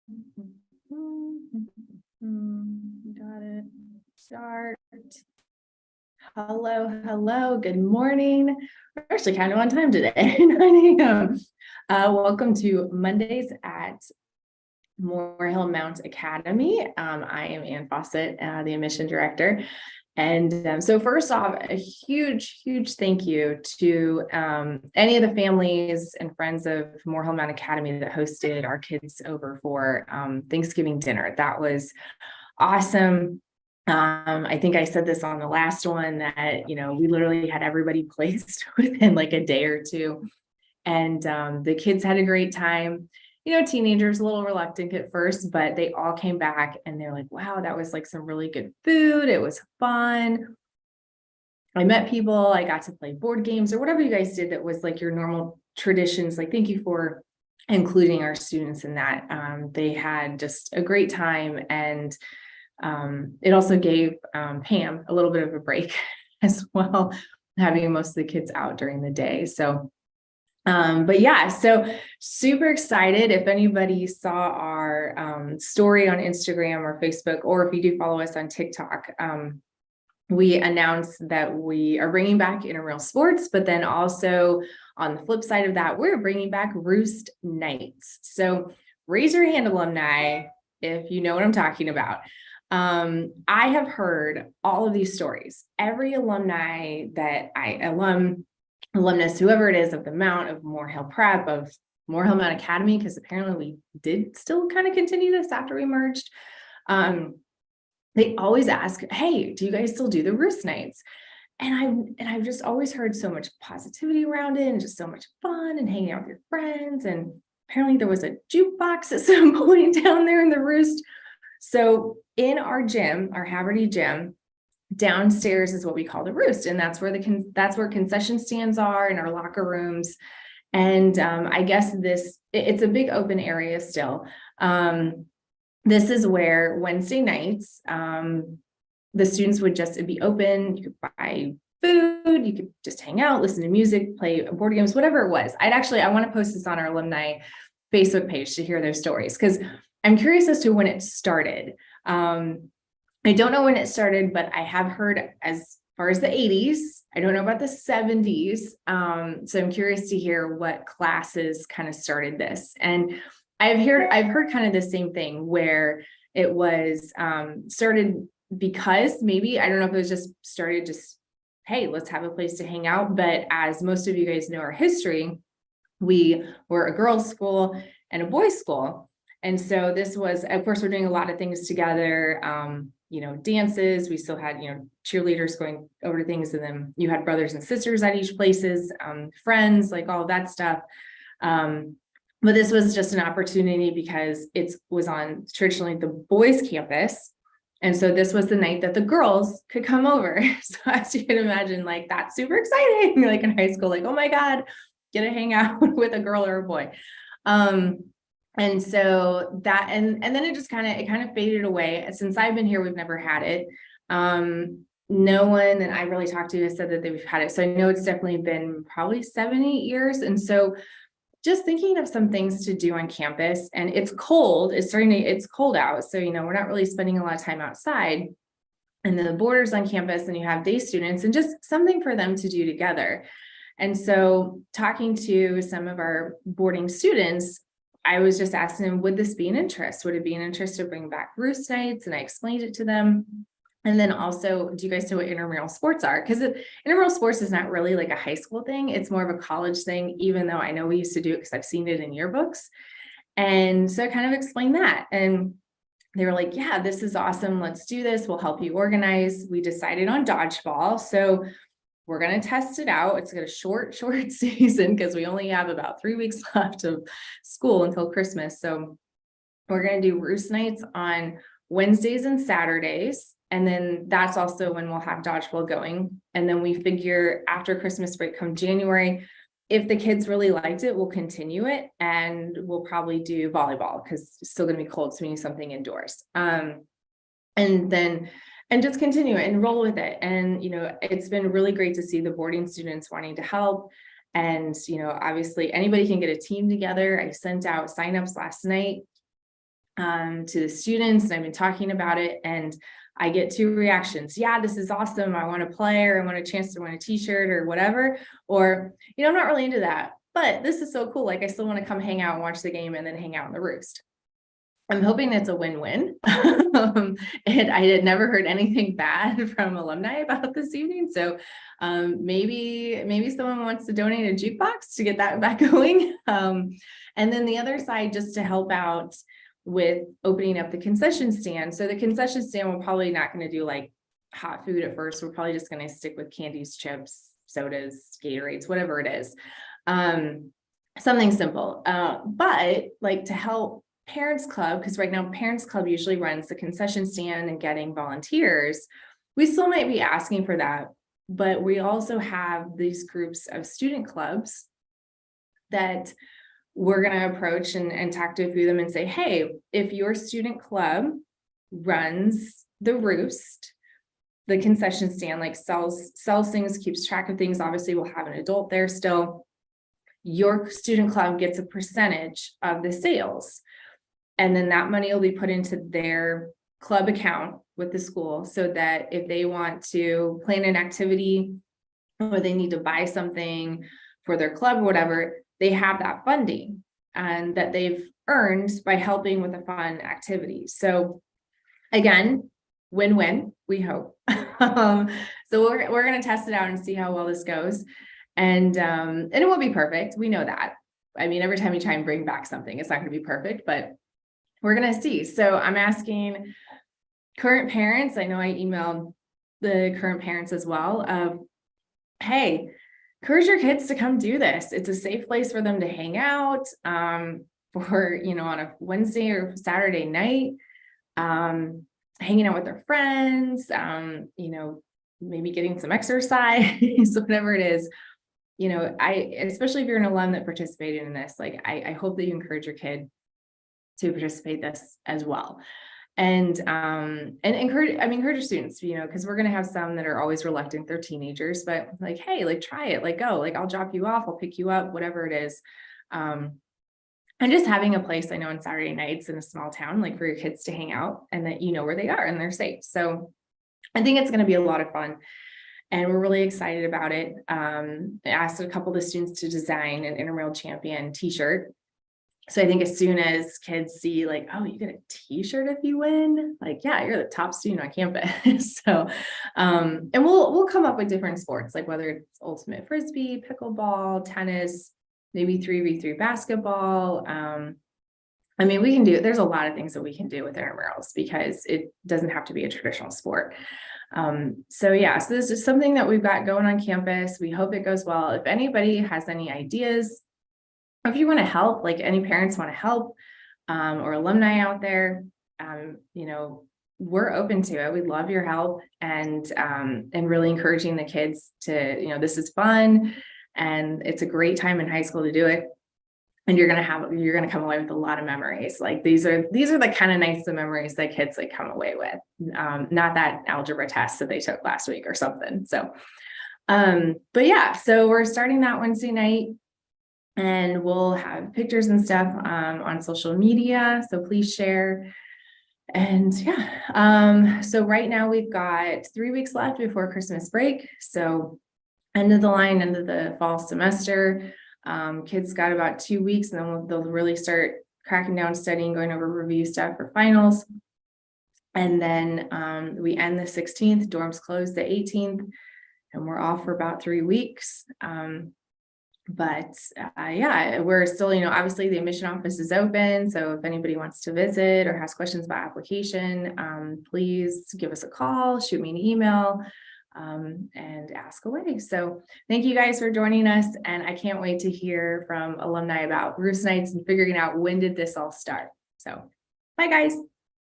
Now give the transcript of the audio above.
Got it. Start. Hello. Good morning. We're actually kind of on time today. 9 a.m. Welcome to Mondays at Morehill Mount Academy. I am Ann Fawcett, the admission director. And so first off, a huge thank you to any of the families and friends of Morehill Mount Academy that hosted our kids over for Thanksgiving dinner. That was awesome. I think I said this on the last one that, we literally had everybody placed within like a day or two. And the kids had a great time. Teenagers a little reluctant at first, but they all came back and they're like, wow, that was like some really good food. It was fun. I met people, I got to play board games or whatever you guys did that was like your normal traditions. Like, thank you for including our students in that. They had just a great time. And it also gave Pam a little bit of a break as well, having most of the kids out during the day. So but yeah, so super excited. If anybody saw our story on Instagram or Facebook, or if you do follow us on TikTok, we announced that we are bringing back intramural sports, but then also on the flip side of that, we're bringing back Roost nights. So raise your hand, alumni, if you know what I'm talking about. I have heard all of these stories. Every alumni that alumnus, whoever it is of the Mount, of Morehill Prep, of Morehill Mount Academy, because apparently we did still kind of continue this after we merged. They always ask, hey, do you guys still do the Roost nights? And I've just always heard so much positivity around it and just so much fun and hanging out with your friends. And apparently there was a jukebox at some point down there in the Roost. So in our gym, our Haverty gym, downstairs is what we call the Roost, and that's where concession stands are in our locker rooms. And I guess it's a big open area still. This is where Wednesday nights the students would just be open. You could buy food, you could just hang out, listen to music, play board games, whatever it was. I want to post this on our alumni Facebook page to hear their stories, because I'm curious as to when it started. I don't know when it started, but I have heard as far as the 80s. I don't know about the 70s. So I'm curious to hear what classes kind of started this. And I've heard kind of the same thing where it was started because maybe, I don't know if it was just started hey, let's have a place to hang out. But as most of you guys know our history, we were a girls' school and a boys' school. And so this was, of course, we're doing a lot of things together, dances. We still had, cheerleaders going over to things. And then you had brothers and sisters at each places, friends, like all of that stuff. But this was just an opportunity because it was on traditionally the boys' campus. And so this was the night that the girls could come over. So as you can imagine, like that's super exciting, like in high school, like, oh my God, get to hang out with a girl or a boy. And so that, and then it kind of faded away. Since I've been here, we've never had it. No one that I really talked to has said that they've had it. So I know it's definitely been probably 7-8 years. And so just thinking of some things to do on campus, and it's cold, it's cold out. So, we're not really spending a lot of time outside, and then the borders on campus, and you have day students, and just something for them to do together. And so talking to some of our boarding students, I was just asking them, would this be an interest? Would it be an interest to bring back Roost nights? And I explained it to them. And then also, do you guys know what intramural sports are? Because intramural sports is not really like a high school thing. It's more of a college thing, even though I know we used to do it because I've seen it in yearbooks. And so I kind of explained that. And they were like, yeah, this is awesome. Let's do this. We'll help you organize. We decided on dodgeball. So we're going to test it out. It's got a short season because we only have about 3 weeks left of school until Christmas. So we're going to do Roost nights on Wednesdays and Saturdays. And then that's also when we'll have dodgeball going. And then we figure after Christmas break come January, if the kids really liked it, we'll continue it. And we'll probably do volleyball because it's still going to be cold. So we need something indoors. And just continue it and roll with it. And, it's been really great to see the boarding students wanting to help. And, obviously anybody can get a team together. I sent out signups last night. to the students, and I've been talking about it, and I get two reactions. Yeah, this is awesome. I want to play, or I want a chance to win a t-shirt or whatever. Or, I'm not really into that, but this is so cool. Like, I still want to come hang out and watch the game and then hang out in the Roost. I'm hoping it's a win-win. And I had never heard anything bad from alumni about this evening. So maybe someone wants to donate a jukebox to get that back going. And then the other side, just to help out with opening up the concession stand. So the concession stand, we're probably not going to do like hot food at first. We're probably just going to stick with candies, chips, sodas, Gatorades, whatever it is. Something simple. But like, to help Parents Club, because right now Parents Club usually runs the concession stand and getting volunteers, we still might be asking for that. But we also have these groups of student clubs that we're going to approach and talk to a few of them and say, hey, if your student club runs the Roost, the concession stand, like sells things, keeps track of things, obviously we'll have an adult there still, your student club gets a percentage of the sales. And then that money will be put into their club account with the school, so that if they want to plan an activity or they need to buy something for their club or whatever, they have that funding and that they've earned by helping with a fun activity. So again, win-win, we hope. So we're going to test it out and see how well this goes. And it won't be perfect. We know that. I mean, every time you try and bring back something, it's not going to be perfect, but we're going to see. So I'm asking current parents. I know I emailed the current parents as well of, hey, encourage your kids to come do this. It's a safe place for them to hang out for, on a Wednesday or Saturday night, hanging out with their friends, maybe getting some exercise, whatever it is. Especially if you're an alum that participated in this, like, I hope that you encourage your kid to participate this as well. And encourage your students, because we're going to have some that are always reluctant. They're teenagers, but like, hey, like, try it, like, go, like, I'll drop you off, I'll pick you up, whatever it is. And just having a place, I know on Saturday nights in a small town, like, for your kids to hang out and that where they are and they're safe. So I think it's going to be a lot of fun. And we're really excited about it. I asked a couple of the students to design an intramural champion t-shirt. So I think as soon as kids see, like, oh, you get a t-shirt if you win, like, yeah, you're the top student on campus. So, and we'll come up with different sports, like whether it's ultimate frisbee, pickleball, tennis, maybe 3v3 basketball. I mean, we can do, there's a lot of things that we can do with intramurals because it doesn't have to be a traditional sport. So this is something that we've got going on campus. We hope it goes well. If anybody has any ideas, if you want to help, like any parents want to help, or alumni out there, we're open to it. We love your help, and really encouraging the kids to, this is fun and it's a great time in high school to do it. And you're going to come away with a lot of memories. Like, these are the kind of nice memories that kids like come away with, not that algebra test that they took last week or something. So, so we're starting that Wednesday night. And we'll have pictures and stuff on social media. So please share. And so right now we've got 3 weeks left before Christmas break. So end of the line, end of the fall semester. Kids got about 2 weeks, and then they'll really start cracking down, studying, going over review stuff for finals. And then we end the 16th, dorms close the 18th, and we're off for about 3 weeks. We're still, obviously the admission office is open. So if anybody wants to visit or has questions about application, please give us a call, shoot me an email, and ask away. So thank you guys for joining us. And I can't wait to hear from alumni about Roost Nights and figuring out when did this all start. So bye guys.